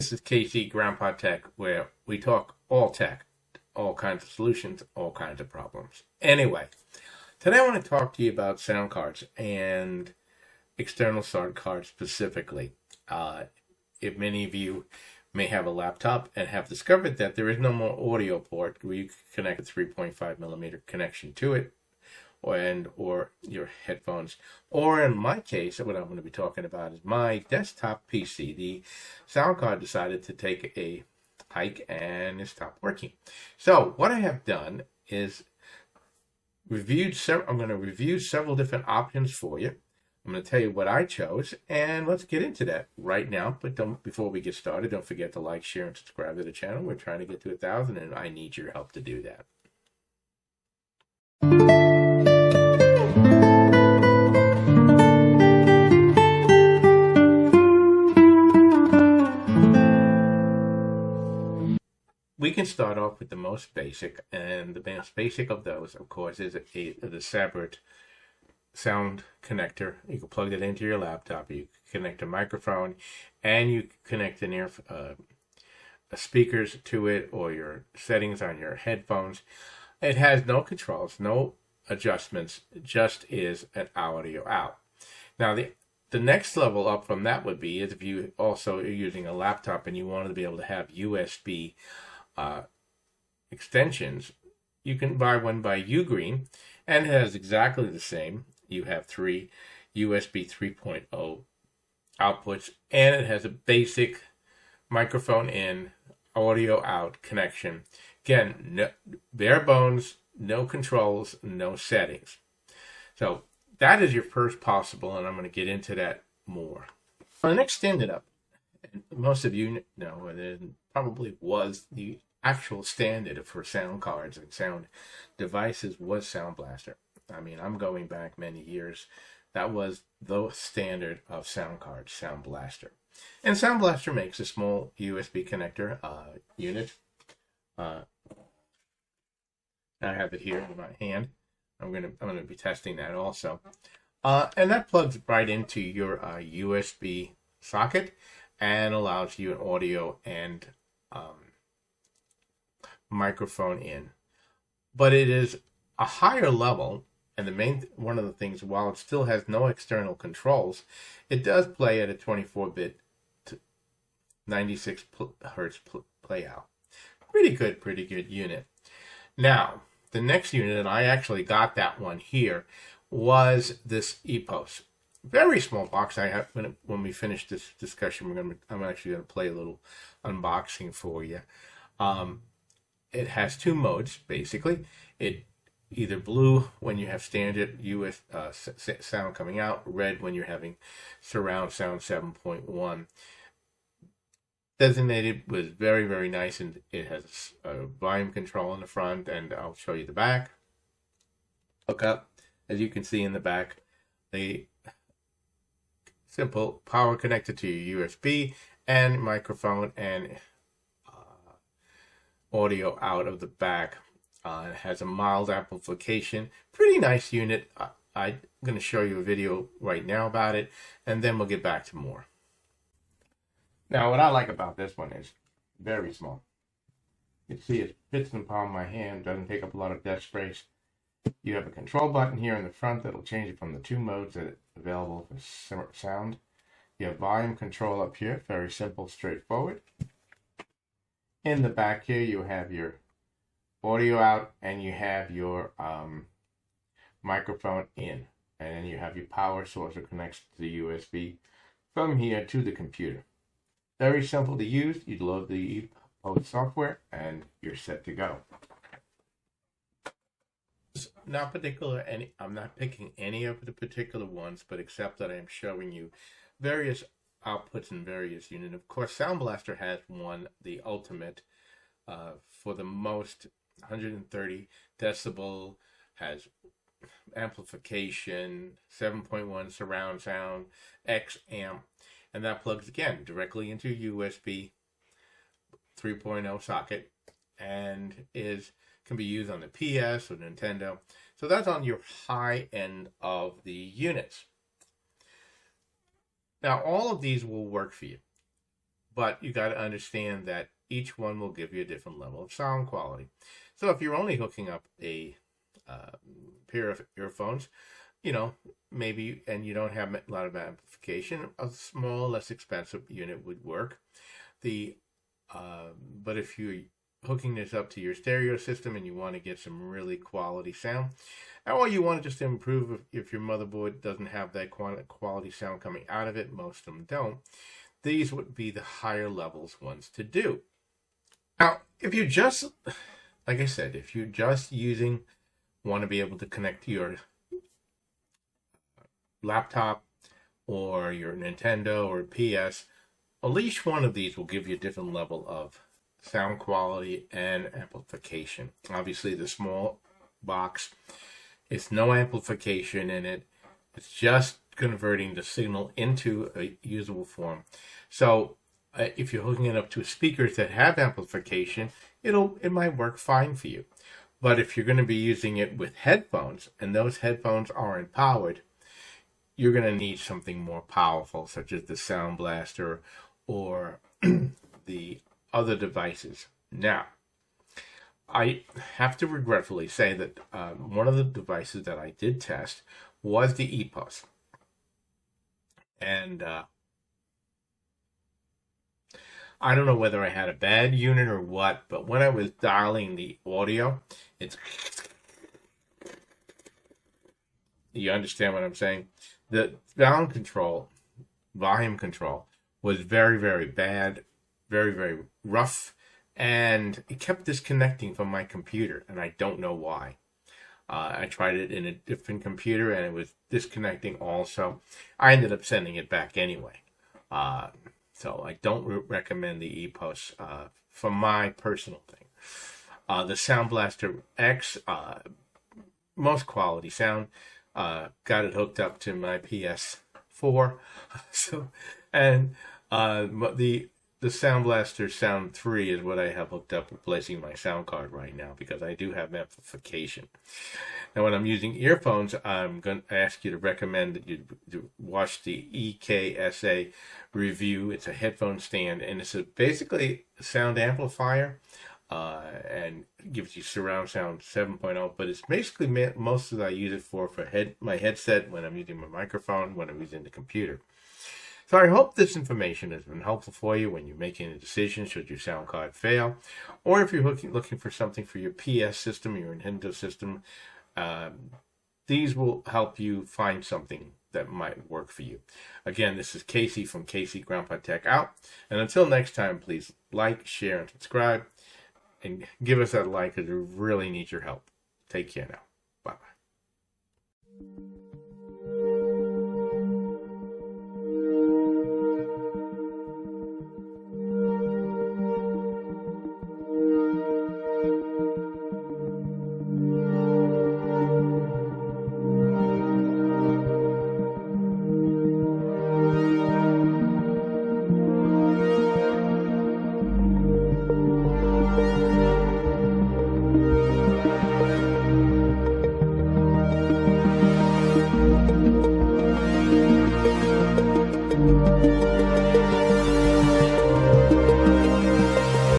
This is KC Grandpa Tech, where we talk all tech, all kinds of solutions, all kinds of problems. Anyway, today I want to talk to you about sound cards and external sound cards specifically. If many of you may have a laptop and have discovered that there is no more audio port where you can connect a 3.5 millimeter connection to it, or your headphones, or in my case, what I'm going to be talking about is my desktop PC. The sound card decided to take a hike and it stopped working. So what I have done is I'm going to review several different options for you. I'm going to tell you what I chose, and let's get into that right now. But before we get started, don't forget to like, share, and subscribe to the channel. We're trying to get to 1,000, and I need your help to do that. We can start off with the most basic, and the most basic of those, of course, is the separate sound connector. You can plug that into your laptop. You can connect a microphone, and you can connect speakers to it, or your settings on your headphones. It has no controls, no adjustments, just is an audio out. Now, the next level up from that would be if you also are using a laptop and you wanted to be able to have USB extensions. You can buy one by Ugreen, and it has exactly the same. You have 3 USB 3.0 outputs, and it has a basic microphone in, audio out connection. Again, no, bare bones, no controls, no settings. So that is your first possible, and I'm going to get into that more. For the next standard up, and most of you know, it probably was the actual standard for sound cards and sound devices was Sound Blaster. I mean, I'm going back many years. That was the standard of sound cards, Sound Blaster. And Sound Blaster makes a small USB connector unit. I have it here in my hand. I'm gonna be testing that also. And that plugs right into your USB socket and allows you an audio and microphone in. But it is a higher level, and one of the things, while it still has no external controls, it does play at a 24-bit 96 hertz play out. Pretty good unit. Now, the next unit, and I actually got that one here, was this EPOS. Very small box. I have when we finish this discussion, I'm actually going to play a little unboxing for you. It has 2 modes basically. It either blue when you have standard US sound coming out, red when you're having surround sound 7.1. Designated was very nice, and it has a volume control in the front, and I'll show you the back. Hook up, as you can see in the back, the simple power connected to your USB and microphone and audio out of the back. It has a mild amplification. Pretty nice unit. I'm going to show you a video right now about it, and then we'll get back to more. Now, what I like about this one is very small. You can see it fits in the palm of my hand, doesn't take up a lot of desk space. You have a control button here in the front that'll change it from the 2 modes that are available for sound. You have volume control up here, very simple, straightforward. In the back here, you have your audio out, and you have your microphone in, and then you have your power source that connects to the USB from here to the computer. Very simple to use. You load the EPOS software, and you're set to go. I'm not picking any of the particular ones, but except that I am showing you various outputs in various units. Of course, Sound Blaster has one, the ultimate, for the most 130 decibel, has amplification, 7.1 surround sound, X amp, and that plugs again directly into USB 3.0 socket, and can be used on the PS or Nintendo. So that's on your high end of the units. Now, all of these will work for you. but you got to understand that each one will give you a different level of sound quality. So if you're only hooking up a pair of earphones, maybe, and you don't have a lot of amplification, a small, less expensive unit would work. But if you're hooking this up to your stereo system and you want to get some really quality sound, or you want to just improve if your motherboard doesn't have that quality sound coming out of it, most of them don't, these would be the higher levels ones to do. Now, if you just, like I said, if you're just want to be able to connect to your laptop or your Nintendo or PS, at least one of these will give you a different level of sound quality and amplification. Obviously, the small box, it's no amplification in it. It's just converting the signal into a usable form. So if you're hooking it up to speakers that have amplification, it might work fine for you. But if you're going to be using it with headphones, and those headphones aren't powered, you're going to need something more powerful, such as the Sound Blaster or the other devices. Now, I have to regretfully say that one of the devices that I did test was the EPOS. And I don't know whether I had a bad unit or what, but when I was dialing the audio, you understand what I'm saying? The volume control was very, very bad, very, very rough, and it kept disconnecting from my computer, and I don't know why. I tried it in a different computer, and it was disconnecting also. I ended up sending it back anyway. So I don't recommend the EPOS for my personal thing. The Sound Blaster X, most quality sound. Got it hooked up to my PS4. The Sound Blaster Sound 3 is what I have hooked up, replacing my sound card right now, because I do have amplification. Now, when I'm using earphones, I'm going to ask you to recommend that you watch the EKSA review. It's a headphone stand, and it's basically a sound amplifier, and gives you surround sound 7.0, but it's basically most of that I use it for my headset, when I'm using my microphone, when I'm using the computer. So I hope this information has been helpful for you when you're making a decision should your sound card fail, or if you're looking for something for your PS system, your Nintendo system. These will help you find something that might work for you. Again, this is Casey from Casey Grandpa Tech out. And until next time, please like, share, and subscribe. And give us that like, because we really need your help. Take care now. Bye-bye.